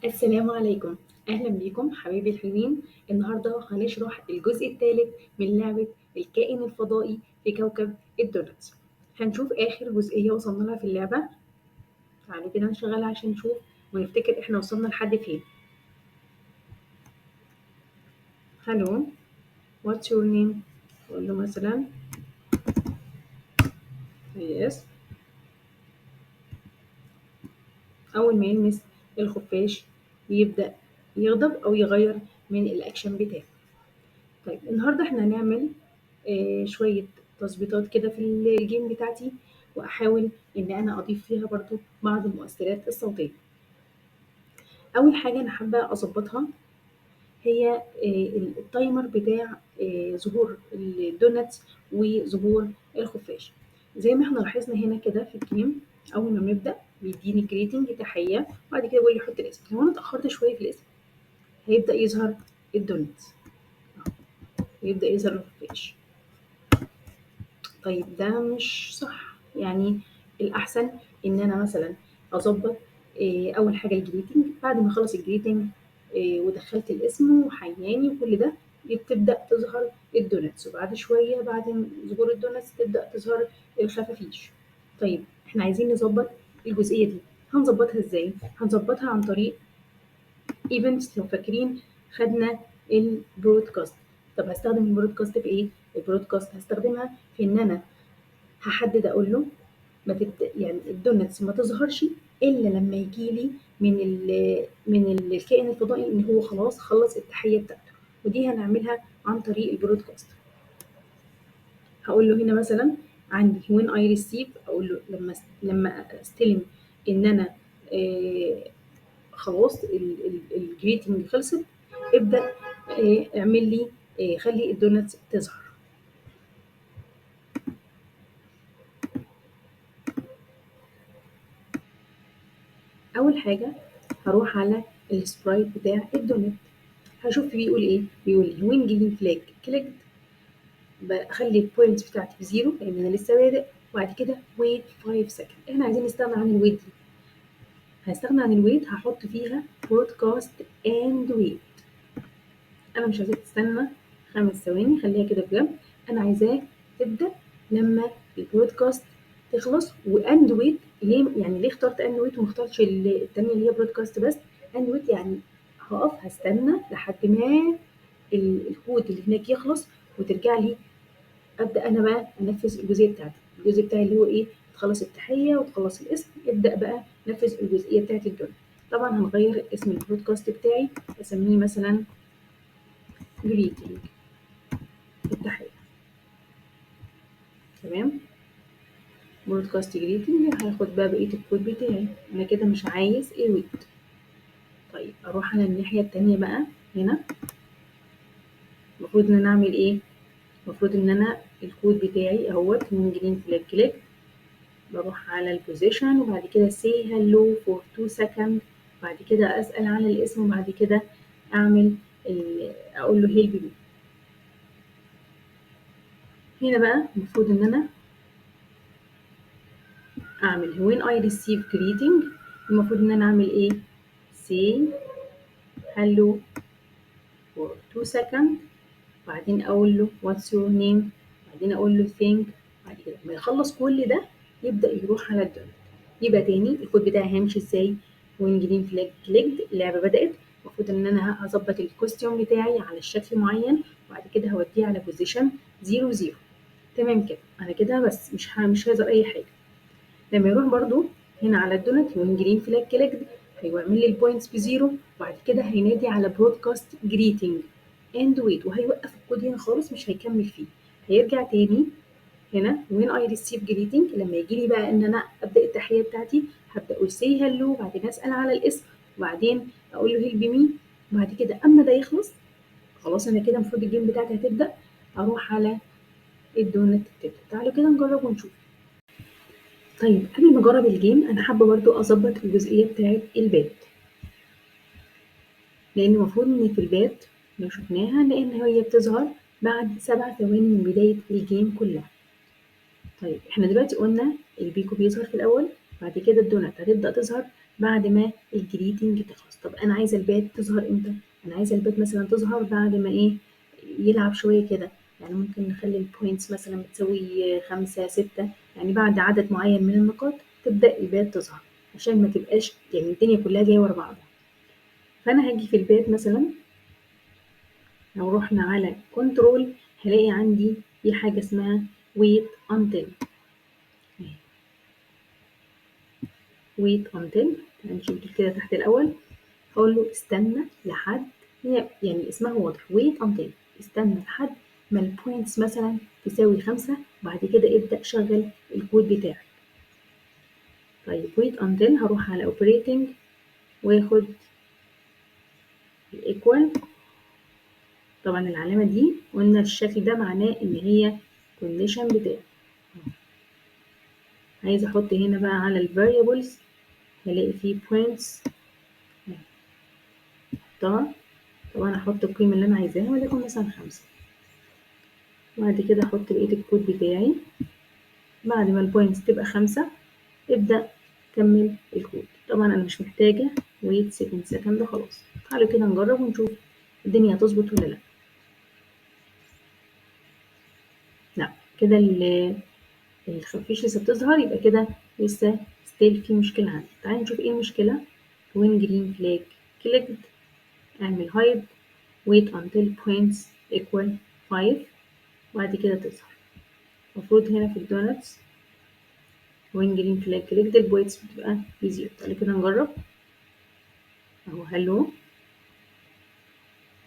السلام عليكم. أهلا بيكم حبايبي الحلوين. النهاردة هنشرح الجزء الثالث من لعبة الكائن الفضائي في كوكب الدونتس. هنشوف آخر جزئية وصلنا لها في اللعبة. تعالوا كده نشغلها عشان نشوف ونفتكر احنا وصلنا لحد فين. Hello, what's your name؟ قول له مثلا yes. أول ما يلمس الخفاش يبدأ يغضب أو يغير من الأكشن بتاعه. طيب النهارده احنا هنعمل شوية تظبيطات كده في الجيم بتاعتي، وأحاول إن أنا أضيف فيها برضو بعض المؤثرات الصوتية. أول حاجة أنا حابة أظبطها هي التايمر بتاع ظهور الدونتس وظهور الخفاش. زي ما احنا لاحظنا هنا كده في الجيم، أول ما بنبدأ بيديني جريتنج تحية، وبعد كده بيقول لي حط الاسم. لو أنا اتأخرت شوية في الاسم هيبدأ يظهر الدونتس، ويبدأ يظهر الخفاش. طيب ده مش صح، يعني الأحسن إن أنا مثلًا أضبّط أول حاجة الgreeting، بعد ما أخلّص الgreeting ودخّلت الاسم وحيّاني وكل ده، بتبدأ تظهر الdonuts، وبعد شوية بعد ظهور الdonuts تبدأ تظهر الخفافيش. طيب إحنا عايزين نضبّط الجزئية دي، هنضبّطها إزاي؟ هنضبّطها عن طريق events. لو فاكرين خدنا الbroadcast. طب هاستخدم الbroadcast في إيه؟ الbroadcast هاستخدمها في إن أنا هاحدد أقول له ما تبدأ يعني الدونتس ما تظهرش إلا لما يجي لي من الكائن الفضائي إن هو خلاص خلص التحية بتاعته، ودي هنعملها عن طريق البرودكاست. هقول له هنا مثلا عندي when I receive، أقول له لما استلم إن أنا خلاص الجريتنج خلصت، ابدأ اعمل لي خلي الدونتس تظهر. أول حاجة هروح على السبرايت بتاع الدونت، هشوف بيقول ايه. بيقول لي وين جرين فلاج كليكد، بخلي البوينتس بتاعتي بزيرو لان انا لسه بادئ، وبعد كده ويت 5 سكند. احنا عايزين نستغنى عن الويت دي، هستغنى عن الويت هحط فيها برودكاست اند ويت. انا مش عايزاك تستنى 5 ثواني، خليها كده بجد. انا عايزاه تبدا لما البرودكاست تخلص. واند ويت ليه؟ يعني ليه اخترت اند ويت وما اخترتش التانية اللي هي برودكاست بس؟ اند ويت يعني هقف هستنى لحد ما الكود اللي هناك يخلص وترجع لي، ابدا انا بقى انفذ الجزئيه بتاعتي. الجزء بتاعي اللي هو ايه؟ تخلص التحيه وتخلص الاسم، ابدا بقى نفذ الجزئيه بتاعت الدنيا. طبعا هنغير اسم البرودكاست بتاعي، اسميه مثلا جريتنج، التحيه. تمام، برودكاست جريتنج. هاخد بقى بقيه الكود بتاعي، انا كده مش عايز ويت. طيب اروح على الناحيه التانيه بقى. هنا المفروض ان انا اعمل ايه؟ المفروض ان انا الكود بتاعي اهوت من جرين فلاج كليك، بروح على البوزيشن وبعد كده say hello for 2 seconds، بعد كده اسال على الاسم، وبعد كده اعمل اقول له help me. هنا بقى المفروض ان انا اعمل when I receive greeting، المفروض ان انا اعمل ايه؟ say hello for 2 seconds، بعدين اقول له what's your name، بعدين اقول له thank. بعد كده لما يخلص كل ده يبدا يروح على الدونت. يبقى تاني الكود بتاعي هيمشي ازاي؟ وين جرين فلاج كليكد، اللعبه بدات. المفروض ان انا هظبط الكوستيوم بتاعي على شكل معين، وبعد كده هوديه على بوزيشن 0 0. تمام كده، انا كده بس مش هيظهر اي حاجه. لما يروح برضو هنا على الدونت وين جرين فلاج كليكد، هيعمل لي البوينتس بزيرو، وبعد كده هينادي على برودكاست جريتنج اند ويت، وهيوقف الكود هنا خالص مش هيكمل فيه. هيرجع تاني هنا وين اي ريسيف جريتنج، لما يجي لي بقى ان انا ابدا التحيه بتاعتي هبدا اقول سي هلو، وبعدين اسال على الاسم، وبعدين اقول له هيلب مي. وبعد كده اما ده يخلص خلاص انا كده المفروض الجيم بتاعتي هتبدا. اروح على الدونت تبدا. تعالوا كده نجرب ونشوف. طيب قبل ما اجرب الجيم انا حابه برضو اظبط الجزئيه بتاعت البات، لان المفروض ان في البات لو شفناها لان هي بتظهر بعد 7 ثواني من بدايه الجيم كلها. طيب احنا دلوقتي قلنا البيكو بيظهر في الاول، بعد كده الدونت هتبدا تظهر بعد ما الجريتنج تخلص. طب انا عايزه البات تظهر امتى؟ انا عايزه البات مثلا تظهر بعد ما ايه، يلعب شويه كده. يعني ممكن نخلي البوينتس مثلا بتساوي 5 6، يعني بعد عدد معين من النقاط تبدا البات تظهر، عشان ما تبقاش يعني الدنيا كلها جايه ورا بعضها. فانا هاجي في البات مثلا، لو رحنا على كنترول هلاقي عندي في حاجه اسمها wait until. wait until، هنشوف كده تحت الاول، هقول له استنى لحد، هي يعني اسمها واضح wait until، استنى لحد ما البوينتس مثلا تساوي 5، بعد كده ابدأ شغل الكود بتاعك. طيب wait until هروح على operating واخد الايكوال. طبعا العلامة دي قلنا الشكل ده معناه ان هي condition بتاعي. عايزة احط هنا بقى على ال variables، هلاقي فيه points احطها. طبعا احط القيمة اللي انا عايزاها وليكن مثلا 5. بعد كده احط بقية الكود بتاعي، بعد ما البوينتس تبقى 5 ابدأ كمل الكود. طبعا انا مش محتاجة wait second خلاص. تعالوا كده نجرب ونشوف الدنيا هتظبط ولا لا. لا كده الخفيش لسه بتظهر، يبقى كده لسه ستيل في مشكلة عندي. تعالوا نشوف ايه المشكلة. when green flag clicked، اعمل hide wait until points equal 5، بعد كده تظهر. المفروض هنا في الدونتس when green flag clicked البوينتس بتبقى بزيرو. تعالوا كده نجرب اهو hello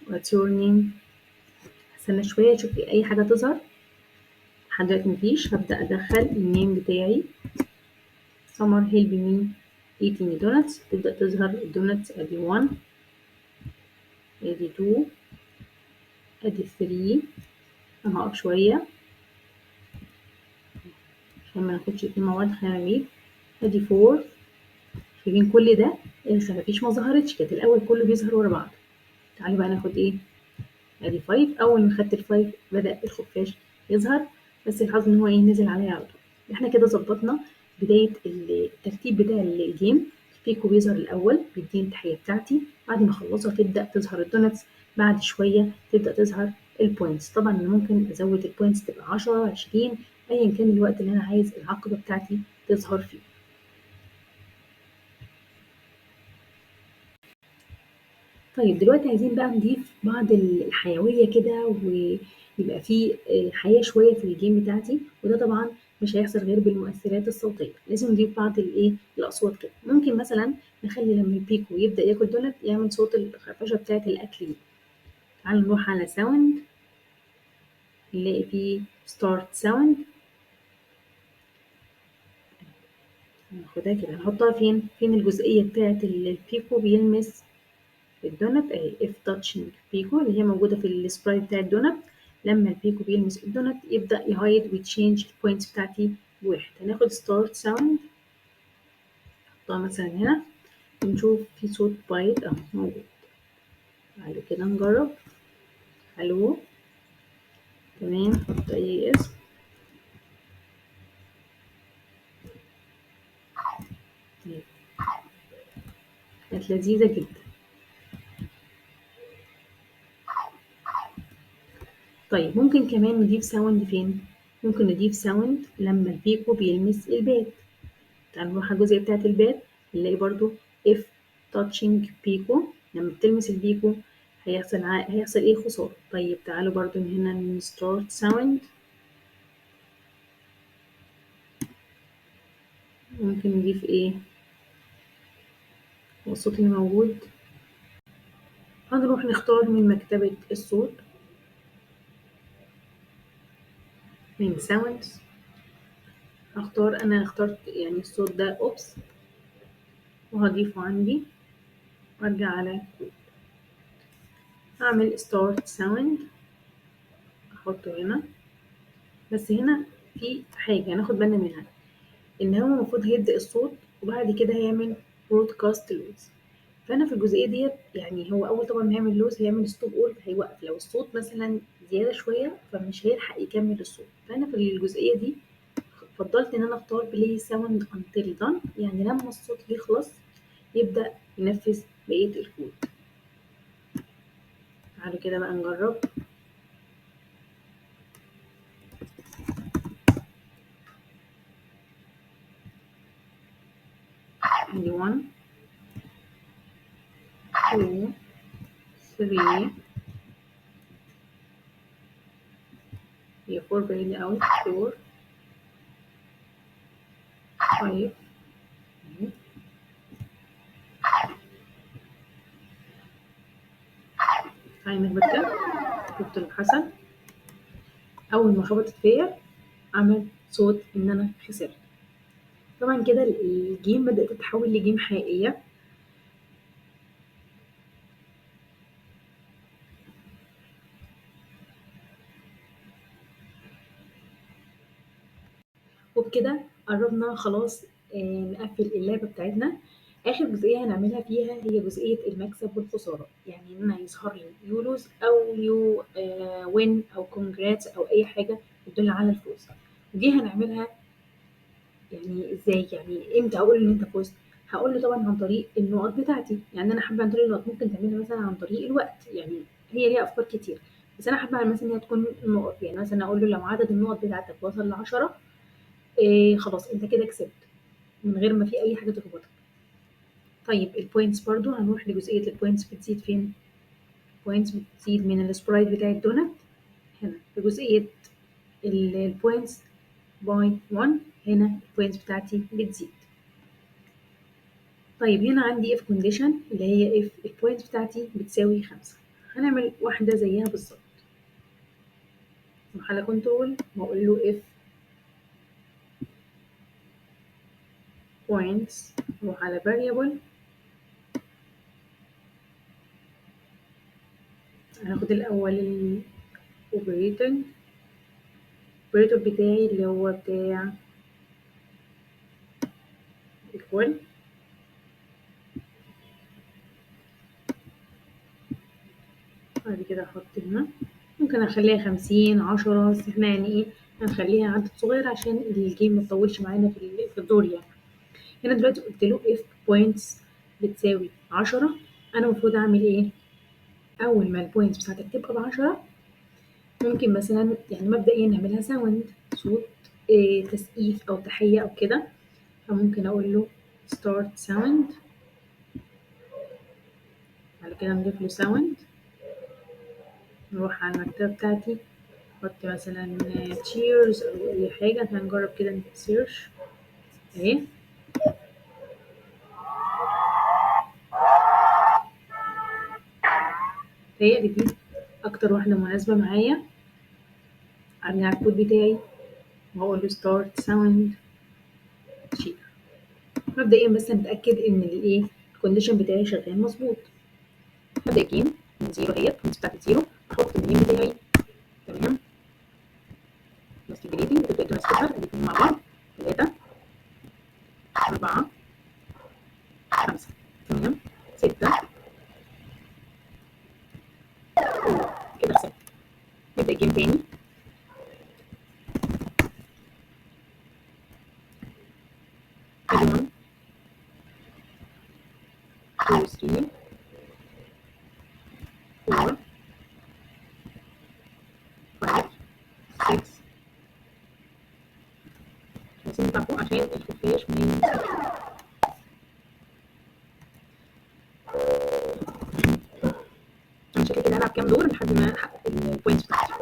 what's your name. هستنى شوية اشوف اي حاجة تظهر. لحد دلوقتي مفيش. هبدأ ادخل النيم بتاعي summer help me eating donuts، تبدأ تظهر الدونتس. ادي 1 ادي 2 ادي 3. انا هقف شوية عشان ما ناخدش اتنين مع بعض. خلينا نعمل ادي 4. شايفين كل ده الخفافيش ما ظهرتش، كانت الاول كله بيظهر ورا بعض. تعالوا بقى ناخد ايه، ادي 5. اول ما خدت ال5 بدأ الخفاش يظهر، بس الحظ ان هو ايه، نزل عليا على طول. احنا كده ظبطنا بداية الترتيب بتاع الجيم. بيكو بيظهر الاول بيديني التحية بتاعتي، بعد ما اخلصها تبدأ تظهر الدونتس، بعد شوية تبدأ تظهر البوينتس. طبعا انا ممكن ازود البوينتس تبقى 10 20 ايا كان الوقت اللي انا عايز العقبة بتاعتي تظهر فيه. طيب دلوقتي عايزين بقى نضيف بعض الحيوية كده، ويبقى في حياة شوية في الجيم بتاعتي، وده طبعا مش هيحصل غير بالمؤثرات الصوتية. لازم نضيف بعض الأصوات كده. ممكن مثلا نخلي لما البيكو يبدأ ياكل دونت يعمل صوت الخرفشة بتاعة الأكل دي. تعالوا نروح على ساوند، نلاقي فيه ستارت ساوند. ناخدها كده نحطها فين الجزئية بتاعة البيكو بيلمس الدونت اهي. if touching بيكو اللي هي موجودة في السبرايت بتاع الدونت، لما البيكو بيلمس الدونت يبدأ يهايد ويتشينج البوينتس بتاعتي بواحد. هناخد ستارت ساوند نحطها مثلا هنا، ونشوف في صوت بايت اهو موجود. تعالوا كده نجرب. الو تمام، نحط اي اسم. طيب. كانت لذيذة جدا. طيب ممكن كمان نضيف ساوند فين؟ ممكن نضيف ساوند لما البيكو بيلمس البيت. تعالوا نروح على الجزئية بتاعة البات، نلاقي برضو if touching بيكو، لما بتلمس البيكو هيحصل ايه، خسارة. طيب تعالوا برضو من هنا start sound. ممكن نضيف ايه، هو الصوت اللي موجود. هنروح نختار من مكتبة الصوت من sounds. انا اخترت يعني الصوت ده اوبس، وهضيفه عندي وارجع على هعمل start sound احطه هنا. بس هنا في حاجة ناخد بالنا منها، ان هو المفروض هيبدأ الصوت وبعد كده هيعمل برودكاست لوز. فانا في الجزئيه ديت يعني هو اول طبعا ما يعمل لوز هيعمل ستوب اول، هيوقف لو الصوت مثلا زياده شويه فمش هيلحق يكمل الصوت. فانا في الجزئيه دي فضلت ان انا اختار بلاي ساوند انتل دان، يعني لما الصوت يخلص يبدأ ينفذ بقية الكود. تعالوا كده بقى نجرب. ادي 1 2 3 هي 4 بعيدة أوي 4 5 تايمر بدأ. شفت اللي حصل؟ أول ما خبطت فيا عمل صوت إن أنا خسرت. طبعا كده الجيم بدأت تتحول لجيم حقيقية. وبكده قربنا خلاص نقفل اللعبة بتاعتنا. آخر جزئية هنعملها فيها هي جزئية المكسب والخسارة، يعني إن أنا يظهر لي يو لوز أو يو وين أو كونجراتس أو أي حاجة تدل على الفوز. ودي هنعملها يعني إزاي؟ يعني إمتى هقول إن أنت فزت؟ هقول له طبعا عن طريق النقط بتاعتي، يعني أنا حابة عن طريق النقط. ممكن تعملها مثلا عن طريق الوقت، يعني هي ليها أفكار كتير، بس أنا حابة مثلا إن هي تكون النقط. يعني مثلا أقول له لو عدد النقط بتاعتك وصل ل10 خلاص أنت كده كسبت، من غير ما في أي حاجة تربطك. طيب البوينتس برضو هنروح لجزئية البوينتس. بتزيد فين؟ البوينتس بتزيد من السبرايت بتاع الدونت هنا في جزئية البوينتس باي 1. هنا البوينتس بتاعتي بتزيد. طيب هنا عندي if condition اللي هي if البوينتس بتاعتي بتساوي 5. هنعمل واحدة زيها بالظبط. نروح على كنترول واقول له if points، نروح على variable، هاخد الأول operator بتاعي اللي هو بتاع equal. بعد كده احط هنا ممكن اخليها 50 10، بس احنا يعني ايه هنخليها عدد صغير عشان الجيم متطولش معانا في الدور يعني. هنا دلوقتي قلت له if points بتساوي 10. انا المفروض اعمل ايه؟ اول ما البوينتس بتاعتك تبقى ب10 ممكن مثلا يعني مبدئيا نعملها ساوند، صوت إيه، تسقيف او تحية او كده. فممكن اقول له start sound، بعد كده نضيف له sound. نروح على المكتبة بتاعتي احط مثلا cheers او اي حاجة. هنجرب كده نسيرش اهي. متهيألي دي اكتر واحدة مناسبة معايا. ارجع الكود بتاعي واقول له start sound cheer. مبدئيا بس نتأكد ان الايه الكونديشن بتاعي شغال مظبوط. هبدأ الجيم من 0 اهيت، البوينتس بتاعتي 0، احط الجيم بتاعي تمام. ماستربيليتنج بتبدأ تمسكها الاتنين مع بعض 3 4 5 تمام 6 كده خسرت. نبدأ الجيم تاني. ادي 1 2 3 4 5 6. عايزين نطلع فوق عشان الخفاش من انا شكلي كده هلعب كام دور لحد ما احقق البوينتس بتاعتي.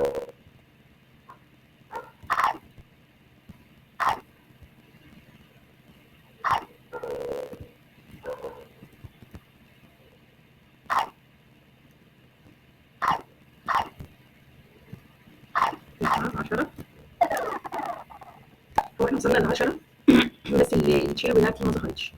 تسعة 10. هو احنا وصلنا ل10 بس الشير بتاعتي ما ظهرتش.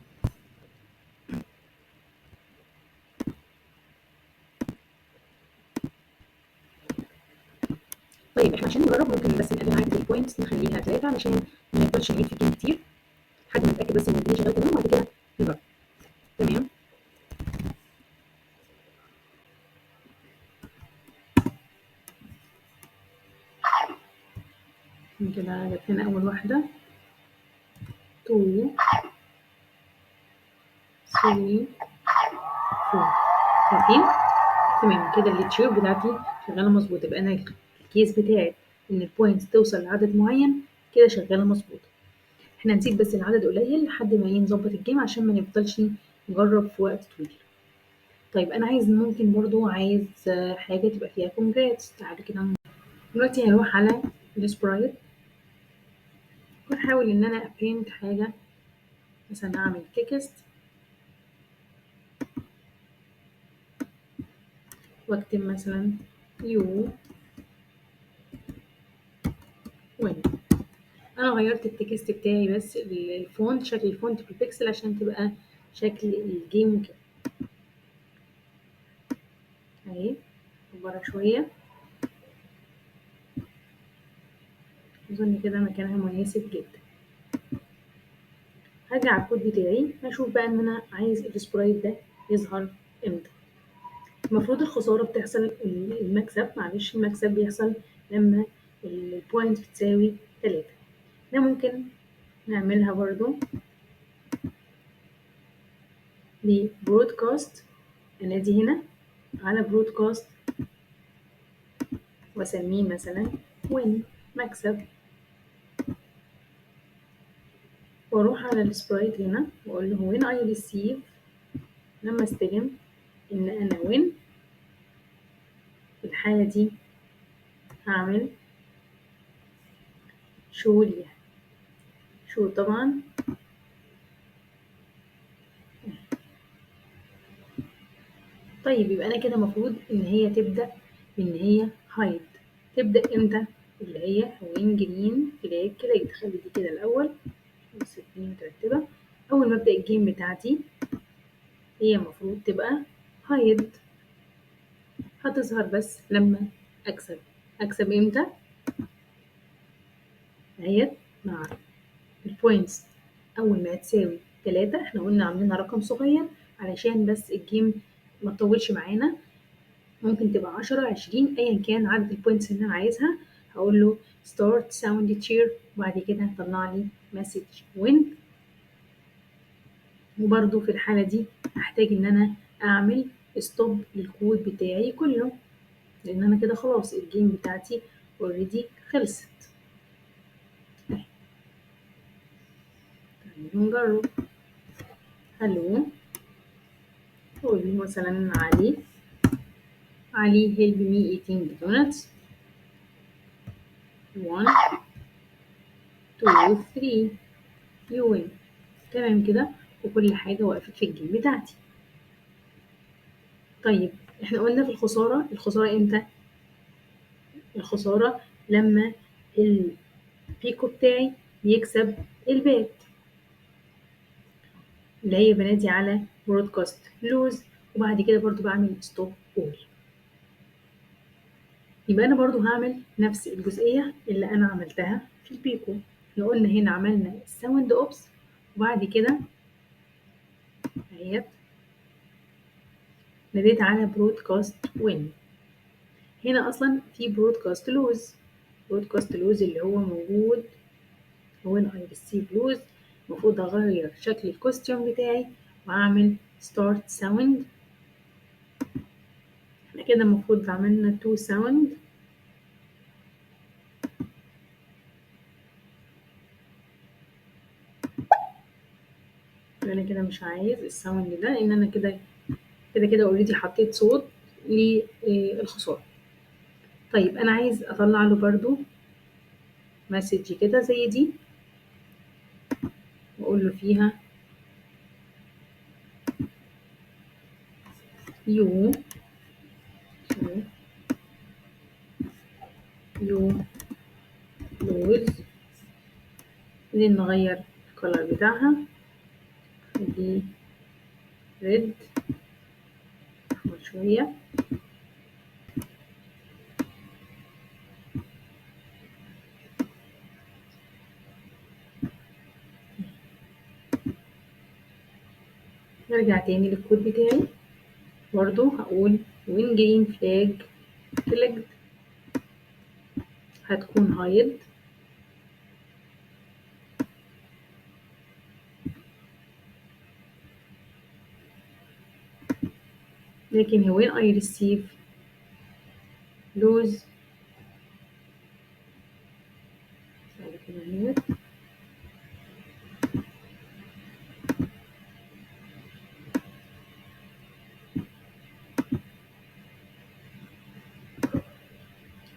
طيب احنا عشان نجرب ممكن بس نقلل عدد البوينتس نخليها 3 علشان ما نفضلش نعيد في الجيم كتير لحد ما نتأكد بس ان الدنيا شغالة تمام، وبعد كده نجرب. تمام كده جت لنا اول واحدة 2 3 4. شايفين؟ تمام كده التشير بتاعتي شغالة مظبوط. يبقى أنا الكيس بتاعي إن البوينتس توصل لعدد معين كده شغالة مظبوط. احنا نسيب بس العدد قليل لحد ما نظبط الجيم عشان ما نفضلش نجرب في وقت طويل. طيب أنا ممكن برضو عايز حاجة تبقى فيها كونجراتس. تعالى كده دلوقتي هنروح على السبرايت ونحاول إن أنا أبينت حاجة، مثلا أعمل تكست واكتب مثلا يو وين. انا غيرت التكست بتاعي بس الفونت، شكل الفونت في البيكسل عشان تبقى شكل الجيم كده اهي. كبرها شويه، اظن كده مكانها مناسب جدا. هرجع على الكود بتاعي هشوف بقى ان انا عايز السبرايت ده يظهر امتى. المفروض الخساره بتحصل، المكسب معلش المكسب بيحصل لما البوينت بتساوي 3. ده ممكن نعملها برضو لبرودكاست. انادي هنا على برودكاست واسميه مثلا وين مكسب، واروح على السبرايت هنا واقول له وين اي ريسيف، لما استلم ان انا وين. في الحالة دي هعمل شو ليها، شو طبعا. طيب يبقى انا كده المفروض ان هي تبدأ ان هي هايد. تبدأ امتى؟ اللي هي وين جرين فلاج كده، يتخلي دي كده الاول بس تكون مترتبة. اول ما ابدأ الجيم بتاعتي هي المفروض تبقى هايد، هتظهر بس لما اكسب. اكسب امتى؟ اهيت مع البوينتس اول ما تساوي 3. احنا قلنا عاملينها رقم صغير علشان بس الجيم ما تطولش معانا، ممكن تبقى 10 20 ايا كان عدد البوينتس اللي انا عايزها. هقول له start sound cheer وبعد كده هطلع لي message win. وبرده في الحالة دي هحتاج ان انا اعمل stop للكود بتاعي كله، لان انا كده خلاص الجيم بتاعتي اوريدي خلصت. نجرب. هلو، قول مثلا علي help me eating donuts 1 2 3 you win. تمام كده وكل حاجة وقفت في الجيم بتاعتي. طيب احنا قلنا في الخسارة امتى؟ الخسارة لما البيكو بتاعي يكسب البات، اللي هي بنادي على برودكاست لوز وبعد كده برضو بعمل ستوب اول. يبقى انا برضو هعمل نفس الجزئية اللي انا عملتها في البيكو. احنا قلنا هنا عملنا الساوند اوبس وبعد كده اهيت ناديت على برودكاست وين. هنا اصلا في برودكاست لوز، برودكاست لوز اللي هو موجود هو اي ريسيف لوز. المفروض اغير شكل الكوستيوم بتاعي واعمل ستارت ساوند. احنا كده المفروض عملنا تو ساوند. انا كده مش عايز الساوند ده لان انا كده اوريدي حطيت صوت للخسارة. طيب انا عايز اطلع له برضو مسج كده زي دي واقول له فيها يو لوز. عايزين نغير الكولر بتاعها نخليه ريد احمر شوية. نرجع تاني للكود بتاعي برضو هقول when green flag clicked هتكون hide. لكن when I receive lose تعالى كده اهيت.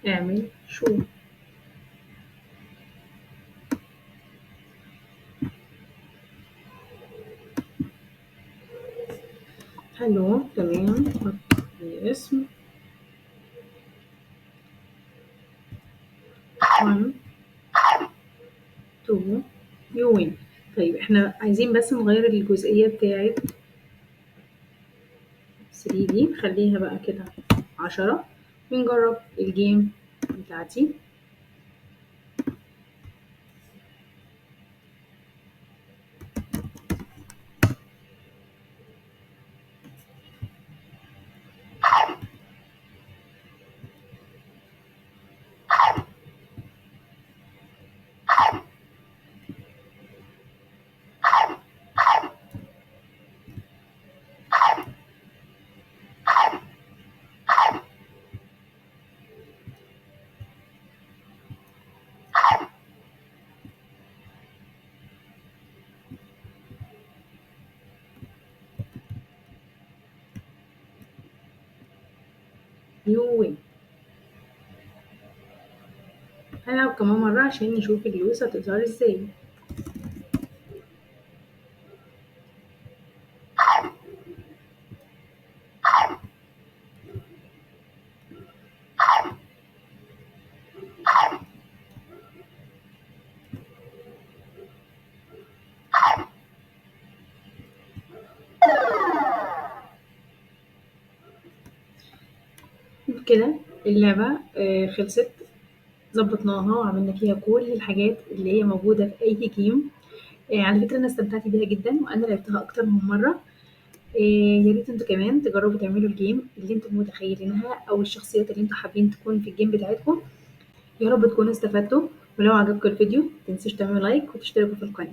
اعمل شو. حلو تمام، حط الاسم 1 2 you win. طيب احنا عايزين بس نغير الجزئية بتاعة 3 دي، نخليها بقى كده 10 ونجرب الجيم بتاعتي. you win. هنلعب كمان مرة عشان نشوف اللوز هتظهر ازاي. كده اللعبة خلصت، ظبطناها وعملنا فيها كل الحاجات اللي هي موجودة في أي جيم. على فكرة أنا استمتعت بيها جدا وأنا لعبتها أكتر من مرة. يا ريت انتوا كمان تجربوا تعملوا الجيم اللي انتوا متخيلينها أو الشخصيات اللي انتوا حابين تكون في الجيم بتاعتكم. يا رب تكونوا استفدتوا، ولو عجبكم الفيديو متنسوش تعملوا لايك وتشتركوا في القناة.